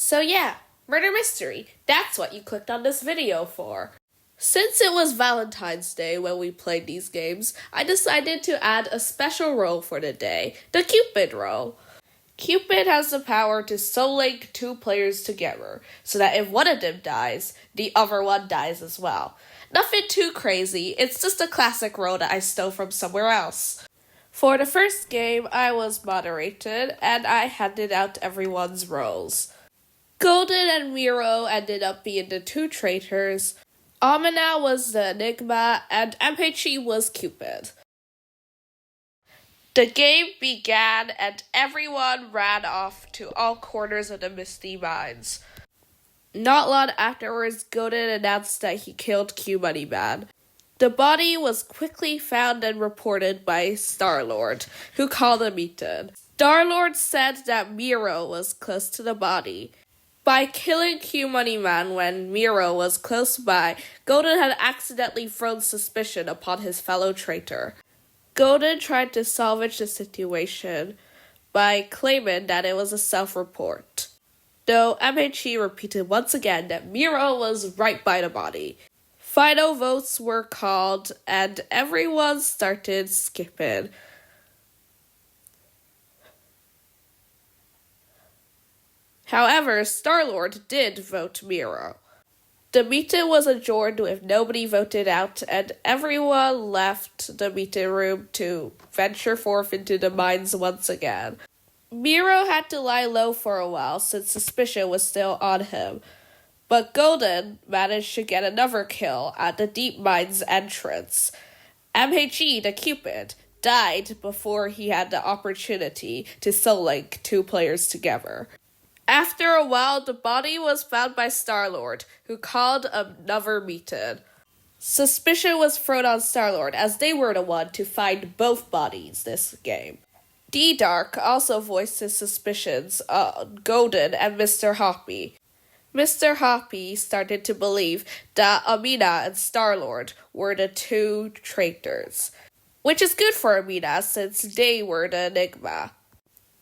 So yeah, murder mystery. That's what you clicked on this video for. Since it was Valentine's Day when we played these games, I decided to add a special role for the day, the Cupid role. Cupid has the power to soul link two players together, so that if one of them dies, the other one dies as well. Nothing too crazy, it's just a classic role that I stole from somewhere else. For the first game, I was moderated, and I handed out everyone's roles. Golden and Miro ended up being the two traitors. Amina was the Enigma, and MHE was Cupid. The game began, and everyone ran off to all corners of the Misty Mines. Not long afterwards, Golden announced that he killed Q-Money Man. The body was quickly found and reported by Star-Lord, who called a meeting. Star-Lord said that Miro was close to the body. By killing Q-Money Man when Miro was close by, Golden had accidentally thrown suspicion upon his fellow traitor. Golden tried to salvage the situation by claiming that it was a self-report, though MHE repeated once again that Miro was right by the body. Final votes were called, and everyone started skipping. However, Star-Lord did vote Miro. The meeting was adjourned with nobody voted out, and everyone left the meeting room to venture forth into the mines once again. Miro had to lie low for a while since suspicion was still on him, but Golden managed to get another kill at the deep mines entrance. MHE, the Cupid, died before he had the opportunity to soul link two players together. After a while, the body was found by Star-Lord, who called another meeting. Suspicion was thrown on Star-Lord, as they were the one to find both bodies this game. DDark also voiced his suspicions on Golden and Mr. Hoppy. Mr. Hoppy started to believe that Amina and Star-Lord were the two traitors, which is good for Amina since they were the Enigma.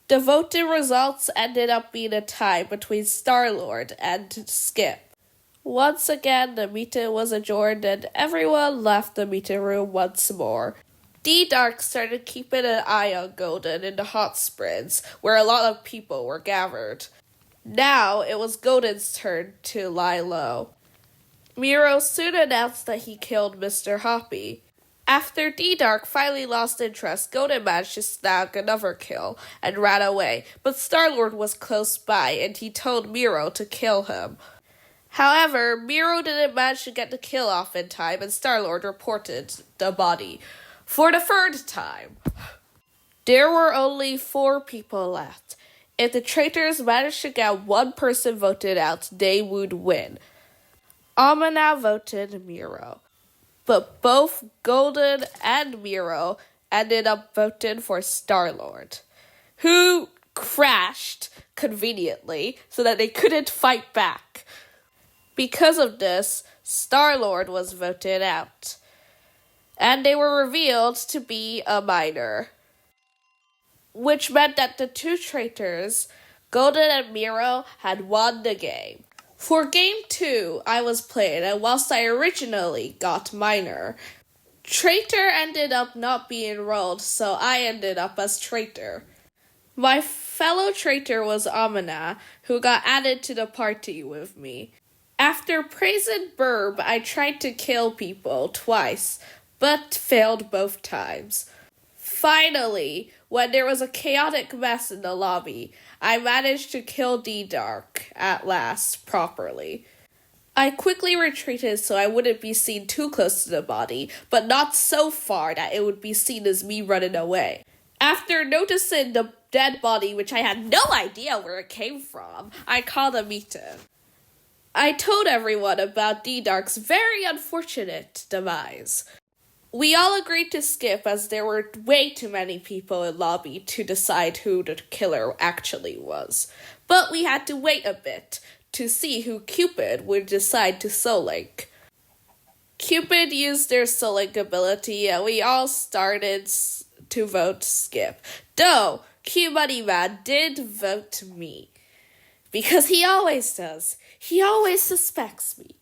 The voting results ended up being a tie between Star-Lord and Skip. Once again, the meeting was adjourned and everyone left the meeting room once more. DDark started keeping an eye on Golden in the hot springs, where a lot of people were gathered. Now it was Golden's turn to lie low. Miro soon announced that he killed Mr. Hoppy. After DDark finally lost interest, Golden managed to snag another kill and ran away, but Star-Lord was close by and he told Miro to kill him. However, Miro didn't manage to get the kill off in time and Star-Lord reported the body for the third time. There were only 4 people left. If the traitors managed to get one person voted out, they would win. Amina voted Miro. But both Golden and Miro ended up voting for Star-Lord, who crashed conveniently so that they couldn't fight back. Because of this, Star-Lord was voted out, and they were revealed to be a minor, which meant that the two traitors, Golden and Miro, had won the game. For Game 2, I was playing, and whilst I originally got minor, traitor ended up not being rolled, so I ended up as traitor. My fellow traitor was Amina, who got added to the party with me. After praising Burb, I tried to kill people twice, but failed both times. Finally, when there was a chaotic mess in the lobby, I managed to kill DDark at last properly. I quickly retreated so I wouldn't be seen too close to the body, but not so far that it would be seen as me running away. After noticing the dead body, which I had no idea where it came from, I called a meeting. I told everyone about DDark's very unfortunate demise. We all agreed to skip as there were way too many people in lobby to decide who the killer actually was. But we had to wait a bit to see who Cupid would decide to soul link. Cupid used their soul link ability and we all started to vote skip. Though Q-Money Man did vote me. Because he always does. He always suspects me.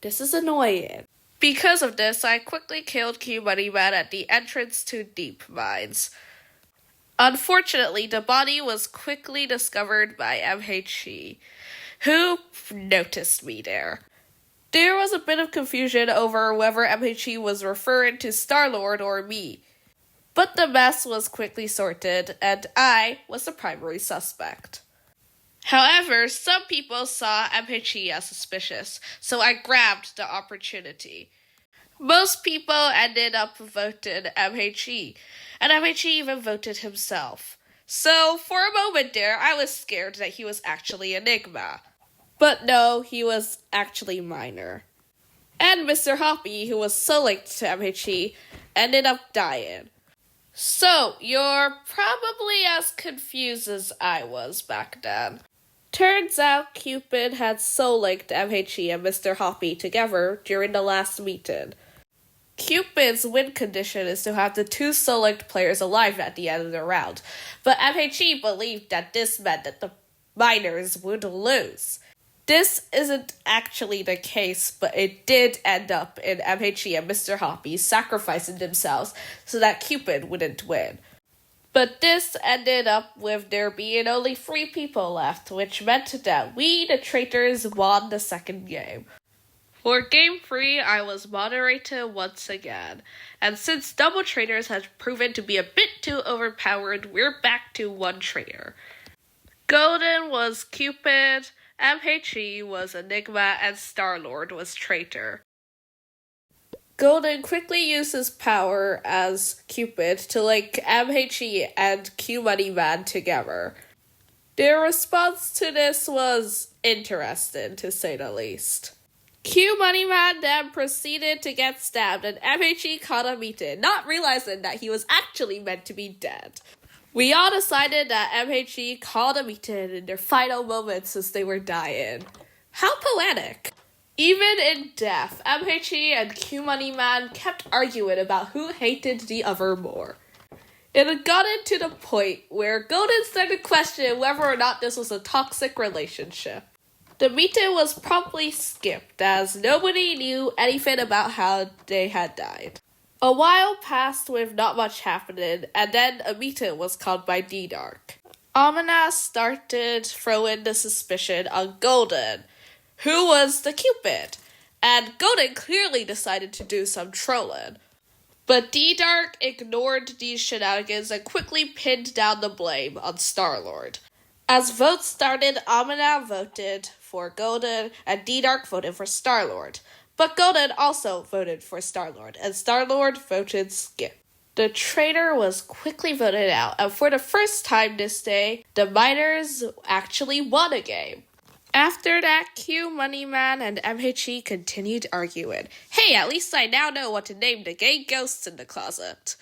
This is annoying. Because of this, I quickly killed Q Moneyman at the entrance to Deep Mines. Unfortunately, the body was quickly discovered by MHE, who noticed me there. There was a bit of confusion over whether MHE was referring to Star-Lord or me, but the mess was quickly sorted, and I was the primary suspect. However, some people saw MHE as suspicious, so I grabbed the opportunity. Most people ended up voting MHE, and MHE even voted himself. So, for a moment there, I was scared that he was actually Enigma. But no, he was actually Miner. And Mr. Hoppy, who was so linked to MHE, ended up dying. So, you're probably as confused as I was back then. Turns out Cupid had soul-linked MHE and Mr. Hoppy together during the last meeting. Cupid's win condition is to have the two soul-linked players alive at the end of the round, but MHE believed that this meant that the miners would lose. This isn't actually the case, but it did end up in MHE and Mr. Hoppy sacrificing themselves so that Cupid wouldn't win. But this ended up with there being only 3 people left, which meant that we, the traitors, won the second game. For Game 3, I was moderator once again, and since double traitors has proven to be a bit too overpowered, we're back to 1 traitor. Golden was Cupid, MHE was Enigma, and Star-Lord was traitor. Golden quickly uses power as Cupid to link MHE and Q Moneyman together. Their response to this was interesting, to say the least. Q Moneyman then proceeded to get stabbed, and MHE caught a meeting, not realizing that he was actually meant to be dead. We all decided that MHE called a meeting in their final moments as they were dying. How poetic! Even in death, MHE and Q Moneyman kept arguing about who hated the other more. It had gotten to the point where Golden started to question whether or not this was a toxic relationship. The meeting was promptly skipped as nobody knew anything about how they had died. A while passed with not much happening, and then a meeting was called by DDark. Amina started throwing the suspicion on Golden, who was the Cupid, and Golden clearly decided to do some trolling. But DDark ignored these shenanigans and quickly pinned down the blame on Star-Lord. As votes started, Amina voted for Golden, and DDark voted for Star-Lord. But Golden also voted for Star-Lord, and Star-Lord voted Skip. The traitor was quickly voted out, and for the first time this day, the miners actually won a game. After that, Q Moneyman and MHE continued arguing. Hey, at least I now know what to name the gay ghosts in the closet.